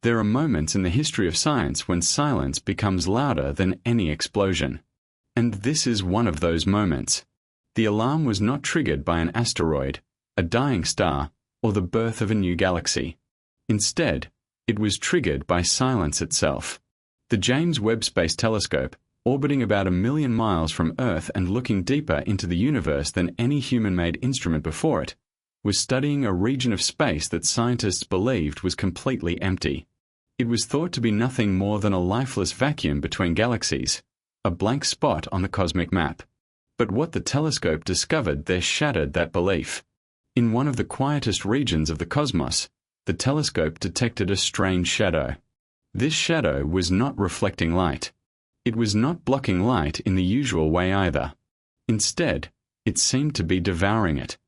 There are moments in the history of science when silence becomes louder than any explosion. And this is one of those moments. The alarm was not triggered by an asteroid, a dying star, or the birth of a new galaxy. Instead, it was triggered by silence itself. The James Webb Space Telescope, orbiting about 1 million miles from Earth and looking deeper into the universe than any human-made instrument before it, was studying a region of space that scientists believed was completely empty. It was thought to be nothing more than a lifeless vacuum between galaxies, a blank spot on the cosmic map. But what the telescope discovered there shattered that belief. In one of the quietest regions of the cosmos, the telescope detected a strange shadow. This shadow was not reflecting light. It was not blocking light in the usual way either. Instead, it seemed to be devouring it.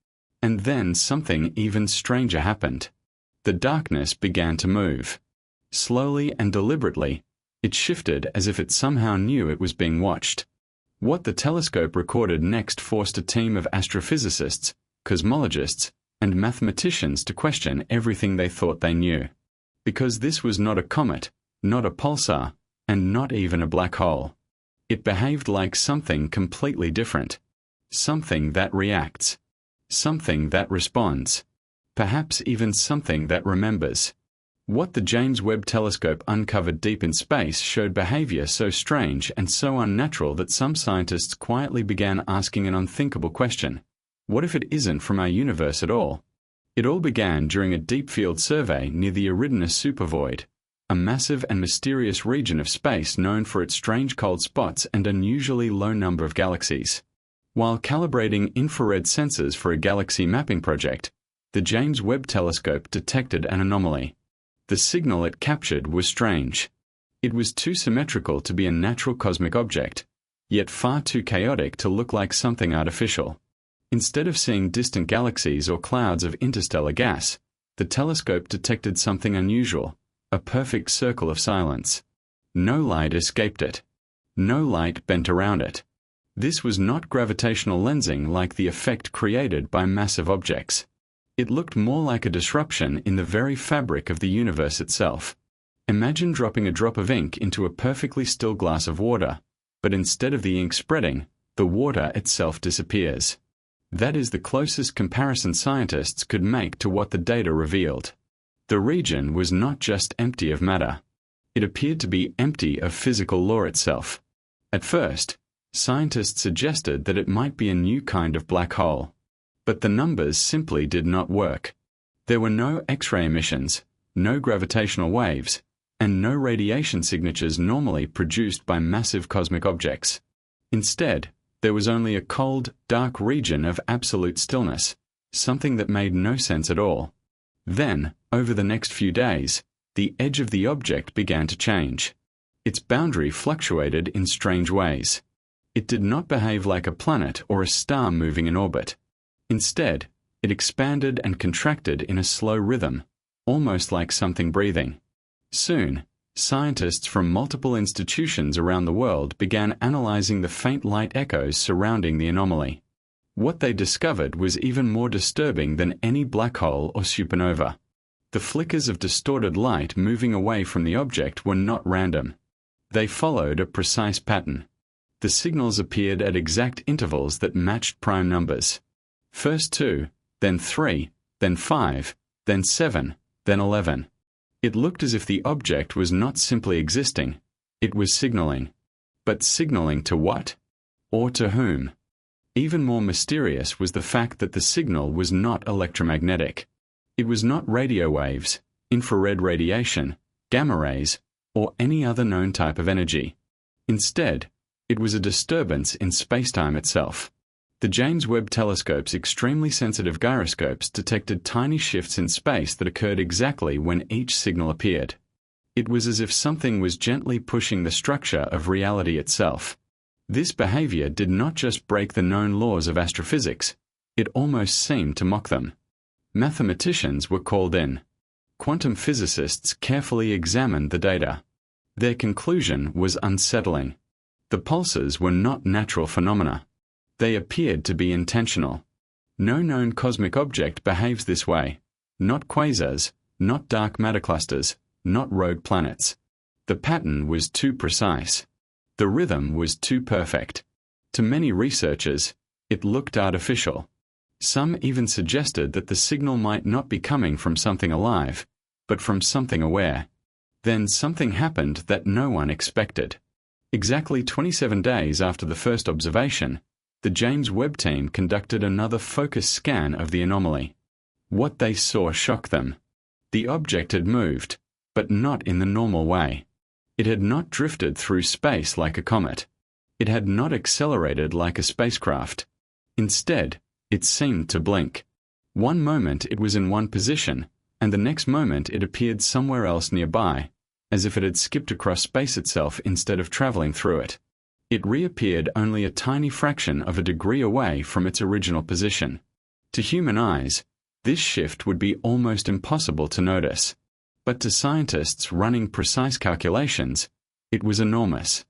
And then something even stranger happened. The darkness began to move. Slowly and deliberately, it shifted as if it somehow knew it was being watched. What the telescope recorded next forced a team of astrophysicists, cosmologists, and mathematicians to question everything they thought they knew. Because this was not a comet, not a pulsar, and not even a black hole. It behaved like something completely different. Something that reacts. Something that responds. Perhaps even something that remembers. What the James Webb Telescope uncovered deep in space showed behavior so strange and so unnatural that some scientists quietly began asking an unthinkable question. What if it isn't from our universe at all? It all began during a deep field survey near the Eridanus supervoid, a massive and mysterious region of space known for its strange cold spots and unusually low number of galaxies. While calibrating infrared sensors for a galaxy mapping project, the James Webb Telescope detected an anomaly. The signal it captured was strange. It was too symmetrical to be a natural cosmic object, yet far too chaotic to look like something artificial. Instead of seeing distant galaxies or clouds of interstellar gas, the telescope detected something unusual, a perfect circle of silence. No light escaped it. No light bent around it. This was not gravitational lensing like the effect created by massive objects. It looked more like a disruption in the very fabric of the universe itself. Imagine dropping a drop of ink into a perfectly still glass of water, but instead of the ink spreading, the water itself disappears. That is the closest comparison scientists could make to what the data revealed. The region was not just empty of matter. It appeared to be empty of physical law itself. At first, scientists suggested that it might be a new kind of black hole. But the numbers simply did not work. There were no X-ray emissions, no gravitational waves, and no radiation signatures normally produced by massive cosmic objects. Instead, there was only a cold, dark region of absolute stillness, something that made no sense at all. Then, over the next few days, the edge of the object began to change. Its boundary fluctuated in strange ways. It did not behave like a planet or a star moving in orbit. Instead, it expanded and contracted in a slow rhythm, almost like something breathing. Soon, scientists from multiple institutions around the world began analyzing the faint light echoes surrounding the anomaly. What they discovered was even more disturbing than any black hole or supernova. The flickers of distorted light moving away from the object were not random. They followed a precise pattern. The signals appeared at exact intervals that matched prime numbers. First 2, then 3, then 5, then 7, then 11. It looked as if the object was not simply existing, it was signaling. But signaling to what? Or to whom? Even more mysterious was the fact that the signal was not electromagnetic. It was not radio waves, infrared radiation, gamma rays, or any other known type of energy. Instead, it was a disturbance in spacetime itself. The James Webb Telescope's extremely sensitive gyroscopes detected tiny shifts in space that occurred exactly when each signal appeared. It was as if something was gently pushing the structure of reality itself. This behavior did not just break the known laws of astrophysics, it almost seemed to mock them. Mathematicians were called in. Quantum physicists carefully examined the data. Their conclusion was unsettling. The pulses were not natural phenomena. They appeared to be intentional. No known cosmic object behaves this way. Not quasars, not dark matter clusters, not rogue planets. The pattern was too precise. The rhythm was too perfect. To many researchers, it looked artificial. Some even suggested that the signal might not be coming from something alive, but from something aware. Then something happened that no one expected. Exactly 27 days after the first observation, the James Webb team conducted another focused scan of the anomaly. What they saw shocked them. The object had moved, but not in the normal way. It had not drifted through space like a comet. It had not accelerated like a spacecraft. Instead, it seemed to blink. One moment it was in one position, and the next moment it appeared somewhere else nearby, as if it had skipped across space itself instead of traveling through it. It reappeared only a tiny fraction of a degree away from its original position. To human eyes, this shift would be almost impossible to notice. But to scientists running precise calculations, it was enormous.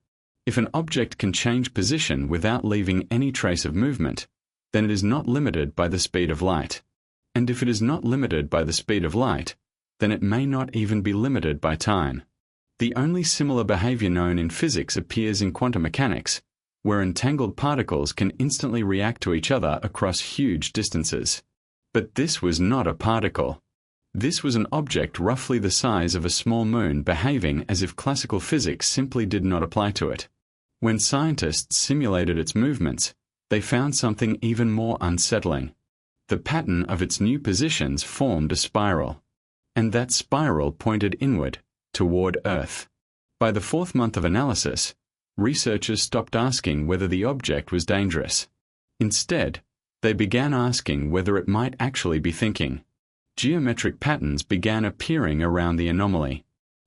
If an object can change position without leaving any trace of movement, then it is not limited by the speed of light. And if it is not limited by the speed of light, then it may not even be limited by time. The only similar behavior known in physics appears in quantum mechanics, where entangled particles can instantly react to each other across huge distances. But this was not a particle. This was an object roughly the size of a small moon behaving as if classical physics simply did not apply to it. When scientists simulated its movements, they found something even more unsettling. The pattern of its new positions formed a spiral. And that spiral pointed inward, toward Earth. By the fourth month of analysis, researchers stopped asking whether the object was dangerous. Instead, they began asking whether it might actually be thinking. Geometric patterns began appearing around the anomaly.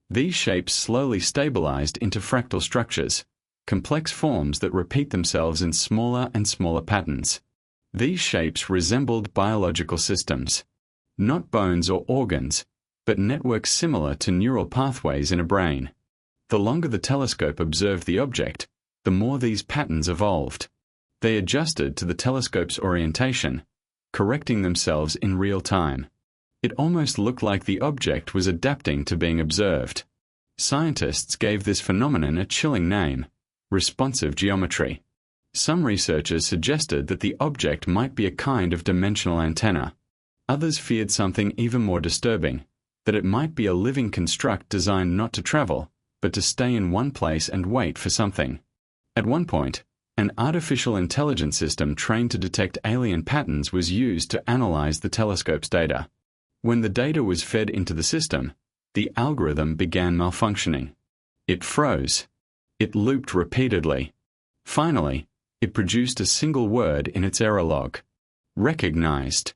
These shapes slowly stabilized into fractal structures, complex forms that repeat themselves in smaller and smaller patterns. These shapes resembled biological systems. Not bones or organs, but networks similar to neural pathways in a brain. The longer the telescope observed the object, the more these patterns evolved. They adjusted to the telescope's orientation, correcting themselves in real time. It almost looked like the object was adapting to being observed. Scientists gave this phenomenon a chilling name: responsive geometry. Some researchers suggested that the object might be a kind of dimensional antenna. Others feared something even more disturbing, that it might be a living construct designed not to travel, but to stay in one place and wait for something. At one point, an artificial intelligence system trained to detect alien patterns was used to analyze the telescope's data. When the data was fed into the system, the algorithm began malfunctioning. It froze. It looped repeatedly. Finally, it produced a single word in its error log: recognized.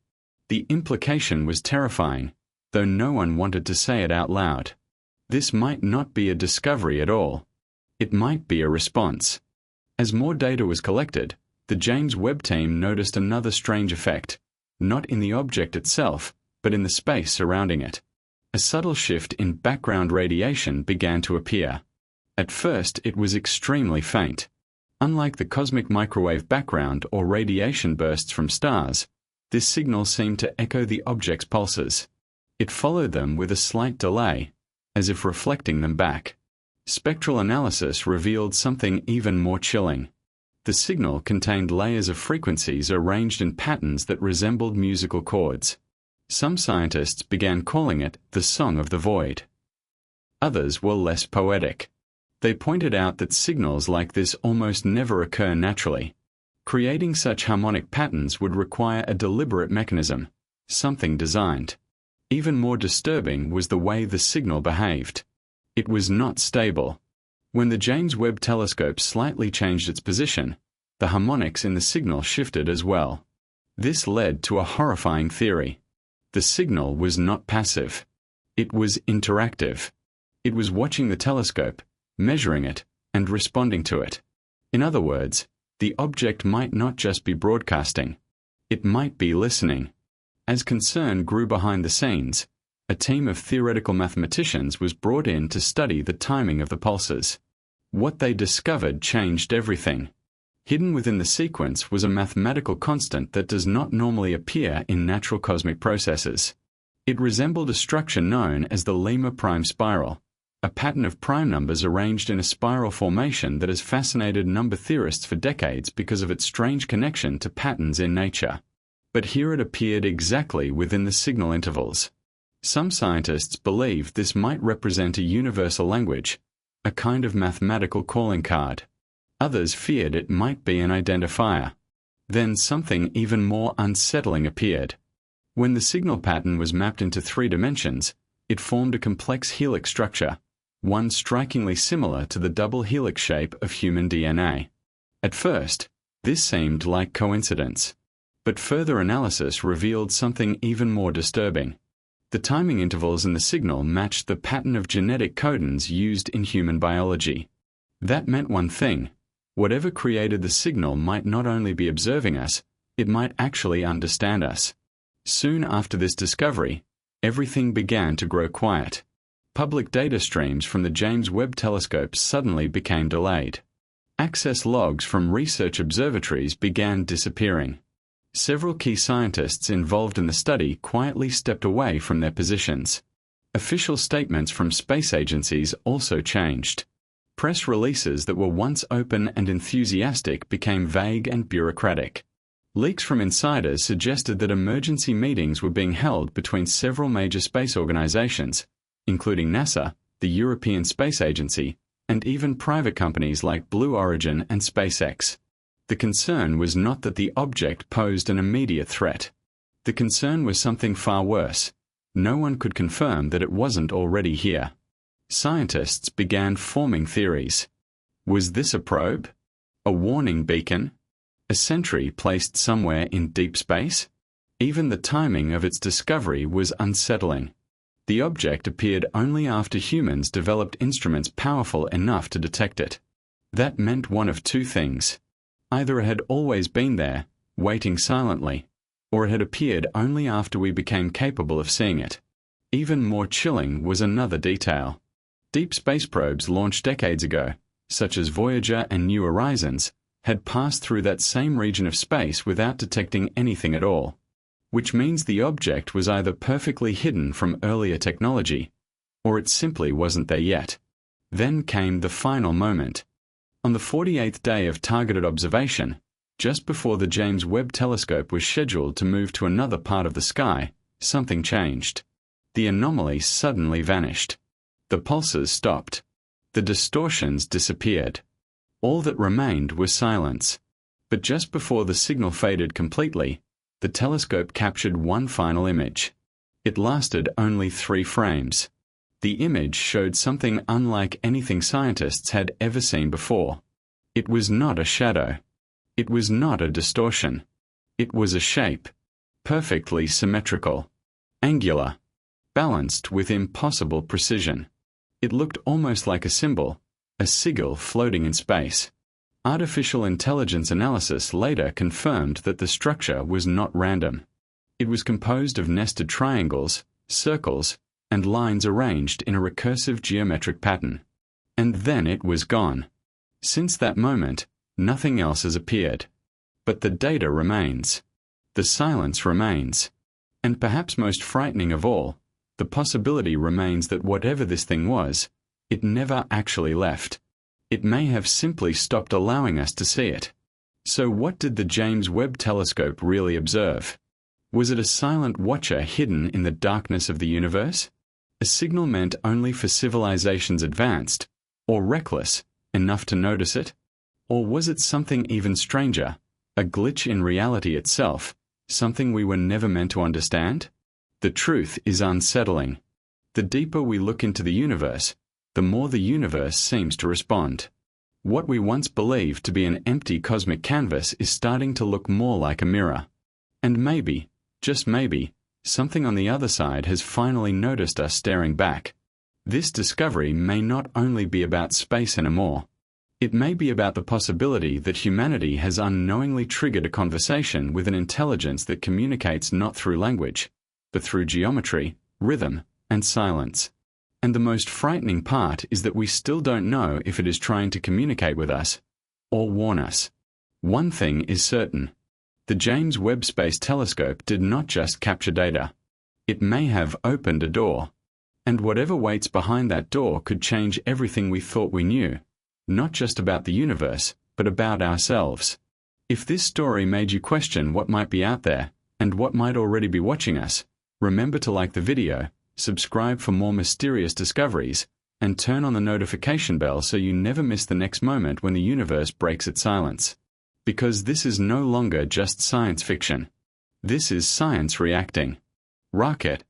The implication was terrifying, though no one wanted to say it out loud. This might not be a discovery at all. It might be a response. As more data was collected, the James Webb team noticed another strange effect, not in the object itself, but in the space surrounding it. A subtle shift in background radiation began to appear. At first, it was extremely faint. Unlike the cosmic microwave background or radiation bursts from stars, this signal seemed to echo the object's pulses. It followed them with a slight delay, as if reflecting them back. Spectral analysis revealed something even more chilling. The signal contained layers of frequencies arranged in patterns that resembled musical chords. Some scientists began calling it the Song of the Void. Others were less poetic. They pointed out that signals like this almost never occur naturally. Creating such harmonic patterns would require a deliberate mechanism, something designed. Even more disturbing was the way the signal behaved. It was not stable. When the James Webb Telescope slightly changed its position, the harmonics in the signal shifted as well. This led to a horrifying theory. The signal was not passive. It was interactive. It was watching the telescope, measuring it, and responding to it. In other words, the object might not just be broadcasting. It might be listening. As concern grew behind the scenes, a team of theoretical mathematicians was brought in to study the timing of the pulses. What they discovered changed everything. Hidden within the sequence was a mathematical constant that does not normally appear in natural cosmic processes. It resembled a structure known as the Lima prime spiral, a pattern of prime numbers arranged in a spiral formation that has fascinated number theorists for decades because of its strange connection to patterns in nature. But here it appeared exactly within the signal intervals. Some scientists believed this might represent a universal language, a kind of mathematical calling card. Others feared it might be an identifier. Then something even more unsettling appeared. When the signal pattern was mapped into 3 dimensions, it formed a complex helix structure, one strikingly similar to the double helix shape of human DNA. At first, this seemed like coincidence. But further analysis revealed something even more disturbing. The timing intervals in the signal matched the pattern of genetic codons used in human biology. That meant one thing: whatever created the signal might not only be observing us, it might actually understand us. Soon after this discovery, everything began to grow quiet. Public data streams from the James Webb Telescope suddenly became delayed. Access logs from research observatories began disappearing. Several key scientists involved in the study quietly stepped away from their positions. Official statements from space agencies also changed. Press releases that were once open and enthusiastic became vague and bureaucratic. Leaks from insiders suggested that emergency meetings were being held between several major space organizations, including NASA, the European Space Agency, and even private companies like Blue Origin and SpaceX. The concern was not that the object posed an immediate threat. The concern was something far worse. No one could confirm that it wasn't already here. Scientists began forming theories. Was this a probe? A warning beacon? A sentry placed somewhere in deep space? Even the timing of its discovery was unsettling. The object appeared only after humans developed instruments powerful enough to detect it. That meant one of 2 things. Either it had always been there, waiting silently, or it had appeared only after we became capable of seeing it. Even more chilling was another detail. Deep space probes launched decades ago, such as Voyager and New Horizons, had passed through that same region of space without detecting anything at all. Which means the object was either perfectly hidden from earlier technology, or it simply wasn't there yet. Then came the final moment. On the 48th day of targeted observation, just before the James Webb Telescope was scheduled to move to another part of the sky, something changed. The anomaly suddenly vanished. The pulses stopped. The distortions disappeared. All that remained was silence. But just before the signal faded completely, the telescope captured one final image. It lasted only 3 frames. The image showed something unlike anything scientists had ever seen before. It was not a shadow. It was not a distortion. It was a shape, perfectly symmetrical, angular, balanced with impossible precision. It looked almost like a symbol, a sigil floating in space. Artificial intelligence analysis later confirmed that the structure was not random. It was composed of nested triangles, circles, and lines arranged in a recursive geometric pattern. And then it was gone. Since that moment, nothing else has appeared. But the data remains. The silence remains. And perhaps most frightening of all, the possibility remains that whatever this thing was, it never actually left. It may have simply stopped allowing us to see it. So what did the James Webb Telescope really observe? Was it a silent watcher hidden in the darkness of the universe? A signal meant only for civilizations advanced, or reckless, enough to notice it? Or was it something even stranger, a glitch in reality itself, something we were never meant to understand? The truth is unsettling. The deeper we look into the universe, the more the universe seems to respond. What we once believed to be an empty cosmic canvas is starting to look more like a mirror. And maybe, just maybe, something on the other side has finally noticed us staring back. This discovery may not only be about space anymore. It may be about the possibility that humanity has unknowingly triggered a conversation with an intelligence that communicates not through language, but through geometry, rhythm, and silence. And the most frightening part is that we still don't know if it is trying to communicate with us or warn us. One thing is certain. The James Webb Space Telescope did not just capture data. It may have opened a door. And whatever waits behind that door could change everything we thought we knew, not just about the universe, but about ourselves. If this story made you question what might be out there, and what might already be watching us, remember to like the video, subscribe for more mysterious discoveries, and turn on the notification bell so you never miss the next moment when the universe breaks its silence. Because this is no longer just science fiction. This is science reacting. Rocket,